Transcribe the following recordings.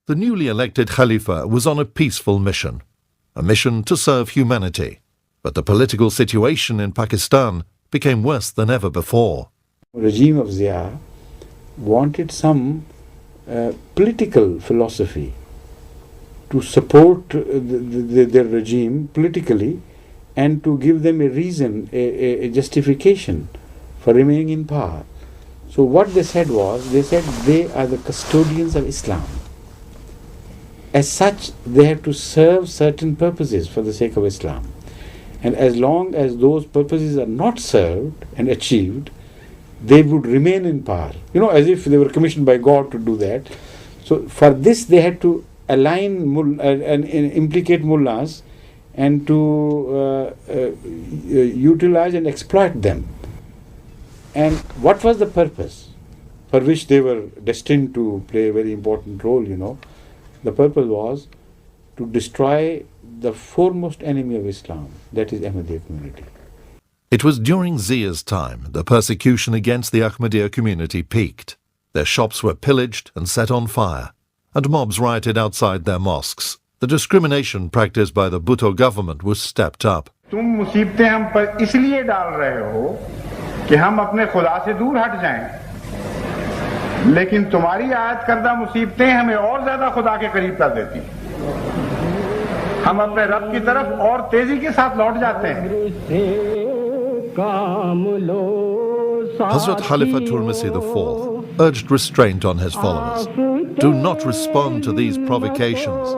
The newly elected Khalifa was on a peaceful mission, a mission to serve humanity. But the political situation in Pakistan became worse than ever before. The regime of Zia wanted some political philosophy to support their regime politically and to give them a reason, a justification for remaining in power. So what they said was, they said they are the custodians of Islam. As such, they have to serve certain purposes for the sake of Islam. And as long as those purposes are not served and achieved, they would remain in power. You know, as if they were commissioned by God to do that. So for this, they had to align and implicate mullahs and to utilize and exploit them. And what was the purpose for which they were destined to play a very important role, you know? The purpose was to destroy the foremost enemy of Islam, that is Ahmadiyya community. It was during Zia's time the persecution against the Ahmadiyya community peaked. Their shops were pillaged and set on fire, and mobs rioted outside their mosques. The discrimination practiced by the Bhutto government was stepped up. तुम मुसीबतें हम पर इसलिए डाल रहे हो कि हम अपने खुदा से दूर हट जाएं, लेकिन तुम्हारी आयत करदा मुसीबतें हमें और ज्यादा खुदा के करीब कर देती हैं। हम अपने रब की तरफ और तेजी के साथ लौट जाते हैं। Hazrat Khalifatul Masih IV urged restraint on his followers. Do not respond to these provocations.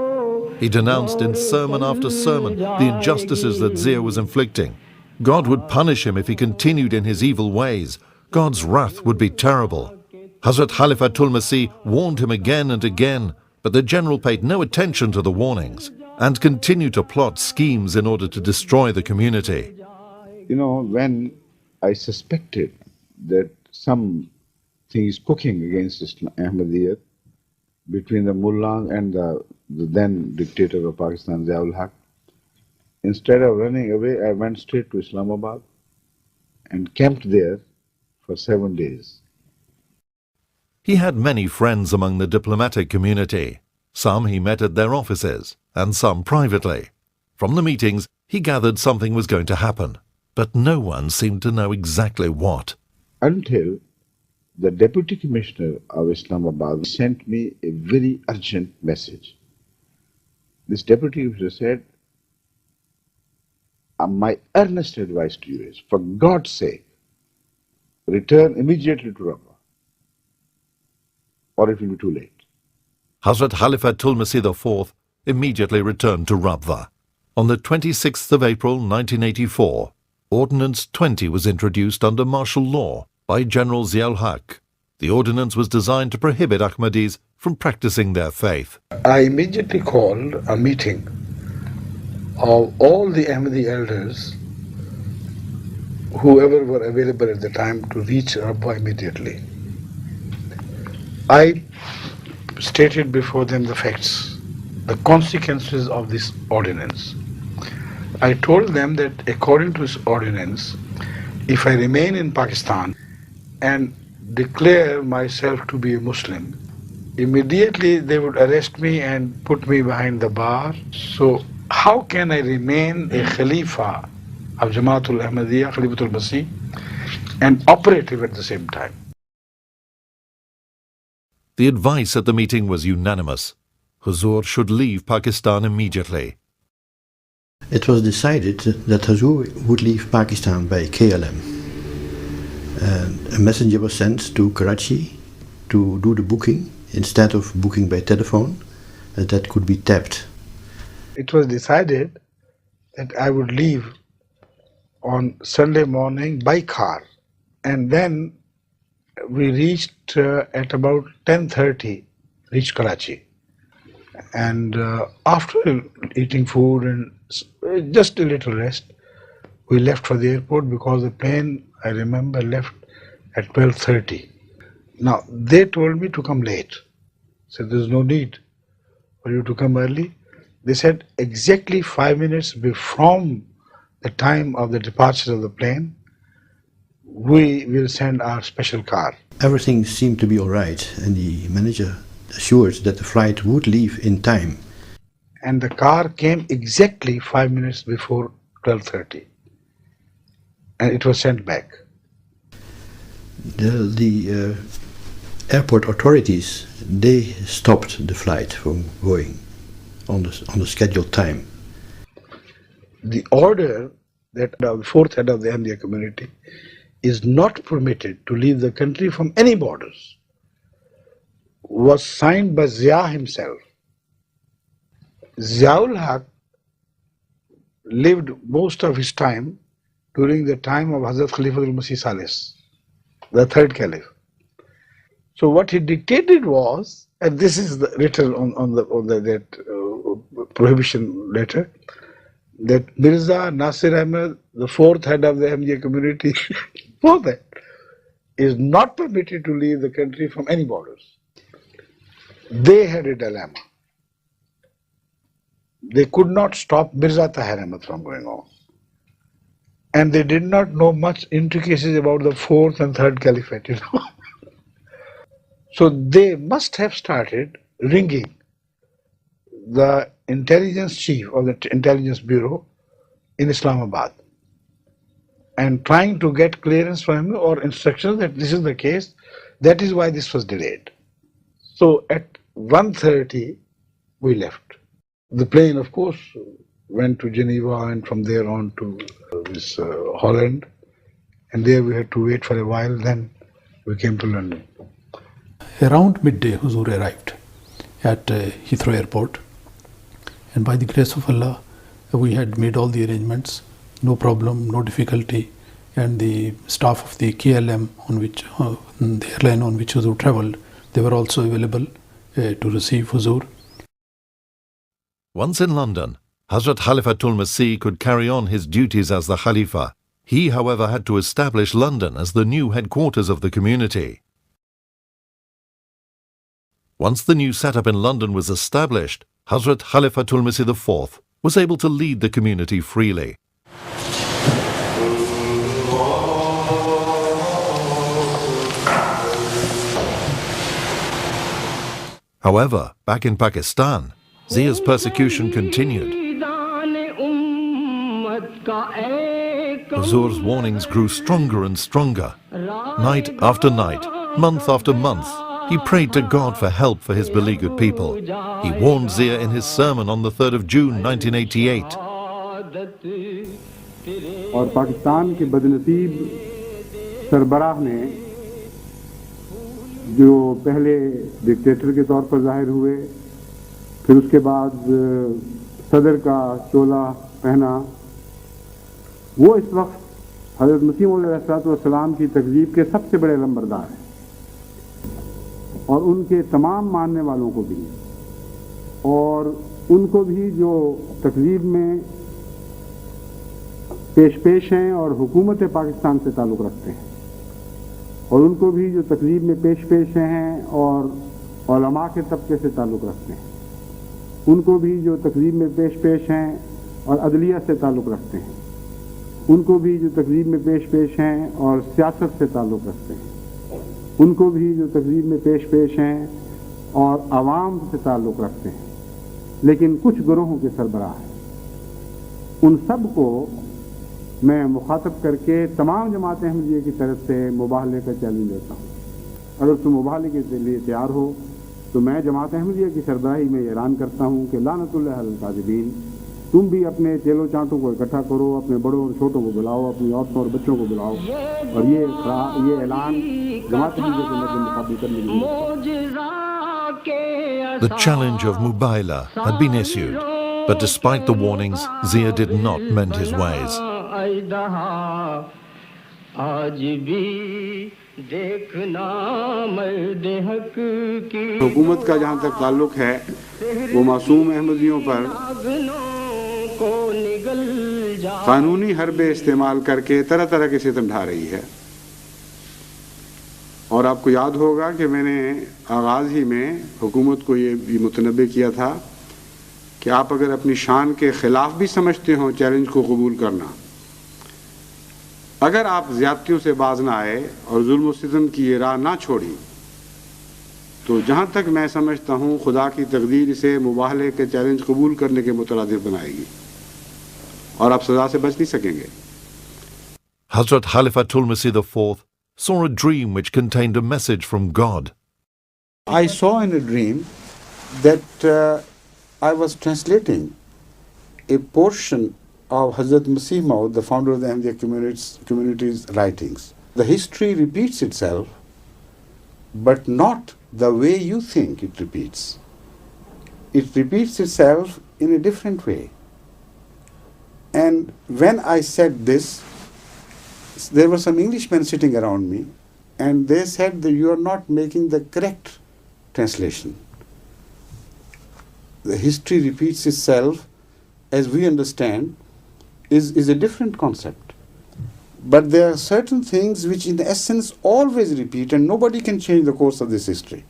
He denounced in sermon after sermon the injustices that Zia was inflicting. God would punish him if he continued in his evil ways. God's wrath would be terrible. Hazrat Khalifatul Masih warned him again and again, but the general paid no attention to the warnings and continued to plot schemes in order to destroy the community. You know, when I suspected that something is cooking against Ahmadiyya between the mullah and the then dictator of Pakistan, Zia-ul Haq, instead of running away, I went straight to Islamabad and camped there for 7 days. He had many friends among the diplomatic community. Some he met at their offices, and some privately. From the meetings, he gathered something was going to happen, but no one seemed to know exactly what. Until the Deputy Commissioner of Islamabad sent me a very urgent message. This Deputy Commissioner said, my earnest advice to you is, for God's sake, return immediately to Rabwa, or it will be too late. Hazrat Khalifatul Masih IV immediately returned to Rabwa. On the 26th of April 1984, Ordinance 20 was introduced under martial law by General Zia-ul Haq. The ordinance was designed to prohibit Ahmadis from practicing their faith. I immediately called a meeting of all the Ahmadi elders, whoever were available at the time, to reach Rabwa immediately. I stated before them the facts, the consequences of this ordinance. I told them that according to this ordinance, if I remain in Pakistan and declare myself to be a Muslim, immediately they would arrest me and put me behind the bar. So how can I remain a Khalifa of Jamaatul Ahmadiyya, Khalifatul Masih, and operative at the same time? The advice at the meeting was unanimous. Huzur should leave Pakistan immediately. It was decided that Huzur would leave Pakistan by KLM. A messenger was sent to Karachi to do the booking instead of booking by telephone, that could be tapped. It was decided that I would leave on Sunday morning by car, and then we reached at about 10:30, reached Karachi. And after eating food and just a little rest, we left for the airport because the plane, I remember, left at 12:30. Now, they told me to come late. Said there's no need for you to come early. They said exactly 5 minutes from the time of the departure of the plane, we will send our special car. Everything seemed to be all right, and the manager assured that the flight would leave in time. And the car came exactly 5 minutes before 12:30, and it was sent back. The airport authorities, they stopped the flight from going on the scheduled time. The order that the fourth head of the Ahmadiyya community is not permitted to leave the country from any borders was signed by Zia himself. Ziaul Haq lived most of his time during the time of Hazrat Khalifatul Masih Salis, the third caliph. So what he dictated was, and this is written on that prohibition letter, that Mirza Tahir Ahmad, the fourth head of the Ahmadiyya community, for that, is not permitted to leave the country from any borders. They had a dilemma. They could not stop Mirza Tahir Ahmad from going on. And they did not know much intricacies about the fourth and third caliphate, So they must have started ringing the intelligence chief of the intelligence bureau in Islamabad and trying to get clearance from him or instructions that this is the case. That is why this was delayed. So at 1:30 we left. The plane, of course, went to Geneva and from there on to Holland, and there we had to wait for a while. Then we came to London. Around midday, Huzur arrived at Heathrow Airport, and by the grace of Allah, we had made all the arrangements, no problem, no difficulty, and the staff of the KLM on which the airline on which Huzur travelled, they were also available to receive Huzur. Once in London, Hazrat Khalifatul Masih could carry on his duties as the Khalifa. He, however, had to establish London as the new headquarters of the community. Once the new setup in London was established, Hazrat Khalifatul Masih IV was able to lead the community freely. However, back in Pakistan, Zia's persecution continued. Huzur's warnings grew stronger and stronger. Night after night, month after month, he prayed to God for help for his beleaguered people. He warned Zia in his sermon on the 3rd of June 1988. और पाकिस्तान के बदनसीब सरबराह ने जो पहले dictator के तौर पर जाहिर हुए, फिर उसके बाद सदर का चोला पहना, वो इस वक्त हज़रत मसीह मौऊद अलैहिस्सलाम की तकज़ीब के सबसे बड़े लंबरदार हैं और उनके तमाम मानने वालों को भी, और उनको भी जो तकज़ीब में पेश हैं और हुकूमत पाकिस्तान से ताल्लुक़ रखते हैं, और उनको भी जो तकज़ीब में पेश हैं और उलमा के तबके से ताल्लुक़ रखते हैं, उनको भी जो तकज़ीब में पेश हैं और अदलिया से ताल्लुक़ रखते हैं, उनको भी जो तकज़ीब में पेश हैं और सियासत से ताल्लुक़ रखते हैं, उनको भी जो तकज़ीब में पेश हैं और आवाम से ताल्लुक़ रखते हैं, लेकिन कुछ ग्रोहों के सरबराह हैं, उन सब को मैं मुखातब करके तमाम जमात अहमदिया की तरफ से मुबाहले का चैलेंज देता हूँ। अगर तुम मुबाहले के लिए तैयार हो तो मैं जमात अहमदिया की सरबराही में ऐलान करता हूँ कि लानतुल्लाह अलल काज़िबीन, तुम भी अपने चेलो चाँटों को इकट्ठा करो, अपने बड़ों और छोटों को बुलाओ, अपनी औरतों और बच्चों को बुलाओ, और ये ऐलान जमात अहमदिया के मद्दे मुकाबले करने के लिए। The challenge of Mubaila had been issued, but despite the warnings, Zia did not mend his ways. हुकूमत का जहाँ तक ताल्लुक है, वो मासूम अहमदियों पर कानूनी हरबे इस्तेमाल करके तरह तरह के सितम ढा रही है। और आपको याद होगा कि मैंने आगाज़ ही में हुकूमत को ये भी मुतनब्बे किया था कि आप अगर अपनी शान के ख़िलाफ़ भी समझते हो चैलेंज को कबूल करना, अगर आप ज़्यादतियों से बाज ना आए और जुल्म और सितम की ये राह ना छोड़ी, تو جہاں تک میں سمجھتا ہوں خدا کی تقدیر اسے مباہلے کے چیلنج قبول کرنے کے مترادف بنائے گی اور آپ سزا سے بچ نہیں سکیں گے. Hazrat Khalifatul Masih IV saw a dream which contained a message from God. I saw in a dream that I was translating a portion of Hazrat Masih Maud, the founder of the Ahmadiyya community's writings. The history repeats itself, but not the way you think it repeats. It repeats itself in a different way. And when I said this, there were some Englishmen sitting around me, and they said that you are not making the correct translation. The history repeats itself, as we understand, is a different concept. But there are certain things which in essence always repeat, and nobody can change the course of this history.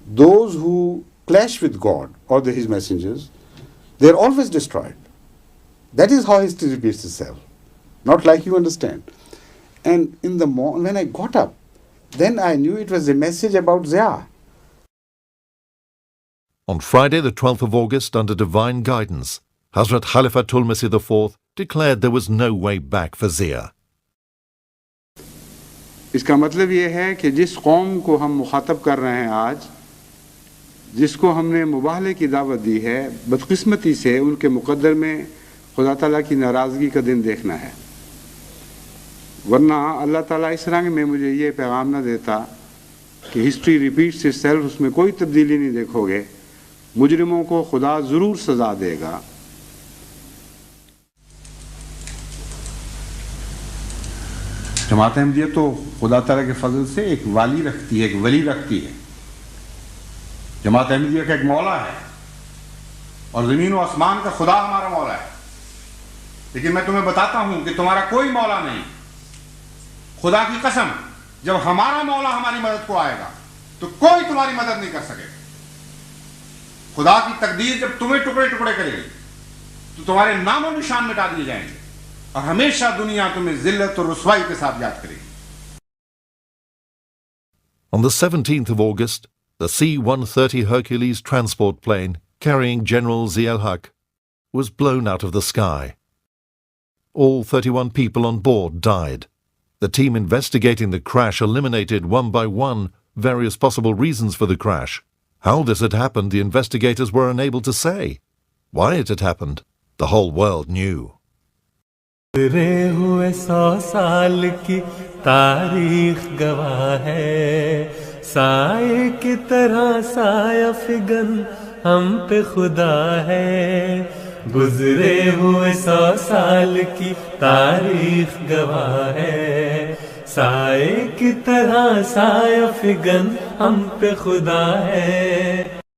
Those who clash with God or His messengers, they are always destroyed. That is how history repeats itself, not like you understand. And in the when I got up, then I knew it was a message about Zia. On Friday, the 12th of August, under divine guidance, Hazrat Khalifatul Masih IV declared there was no way back for Zia. اس کا مطلب یہ ہے کہ جس قوم کو ہم مخاطب کر رہے ہیں آج، جس کو ہم نے مباہلے کی دعوت دی ہے، بدقسمتی سے ان کے مقدر میں خدا تعالیٰ کی ناراضگی کا دن دیکھنا ہے. ورنہ اللہ تعالیٰ اس رنگ میں مجھے یہ پیغام نہ دیتا کہ ہسٹری ریپیٹس اٹ سیلف، اس میں کوئی تبدیلی نہیں دیکھو گے، مجرموں کو خدا ضرور سزا دے گا. جماعت احمدیہ تو خدا تعالیٰ کے فضل سے ایک والی رکھتی ہے، ایک ولی رکھتی ہے. جماعت احمدیہ کا ایک مولا ہے، اور زمین و آسمان کا خدا ہمارا مولا ہے. لیکن میں تمہیں بتاتا ہوں کہ تمہارا کوئی مولا نہیں. خدا کی قسم، جب ہمارا مولا ہماری مدد کو آئے گا تو کوئی تمہاری مدد نہیں کر سکے. خدا کی تقدیر جب تمہیں ٹکڑے ٹکڑے کرے گی تو تمہارے نام و نشان مٹا دیے جائیں گے، اور ہمیشہ دنیا تمہیں ذلت اور رسوائی کے ساتھ یاد کرے گی. On the 17th of August, the C-130 Hercules transport plane carrying General Zia-ul-Haq was blown out of the sky. All 31 people on board died. The team investigating the crash eliminated one by one various possible reasons for the crash. How this had happened, the investigators were unable to say. Why it had happened, the whole world knew. گزرے ہوئے 100 سال کی تاریخ گواہ ہے، سائے کی طرح سایہ فگن ہم پہ خدا ہے. گزرے ہوئے 100 سال کی تاریخ گواہ ہے، سائے کی طرح سایہ فگن ہم پہ خدا ہے.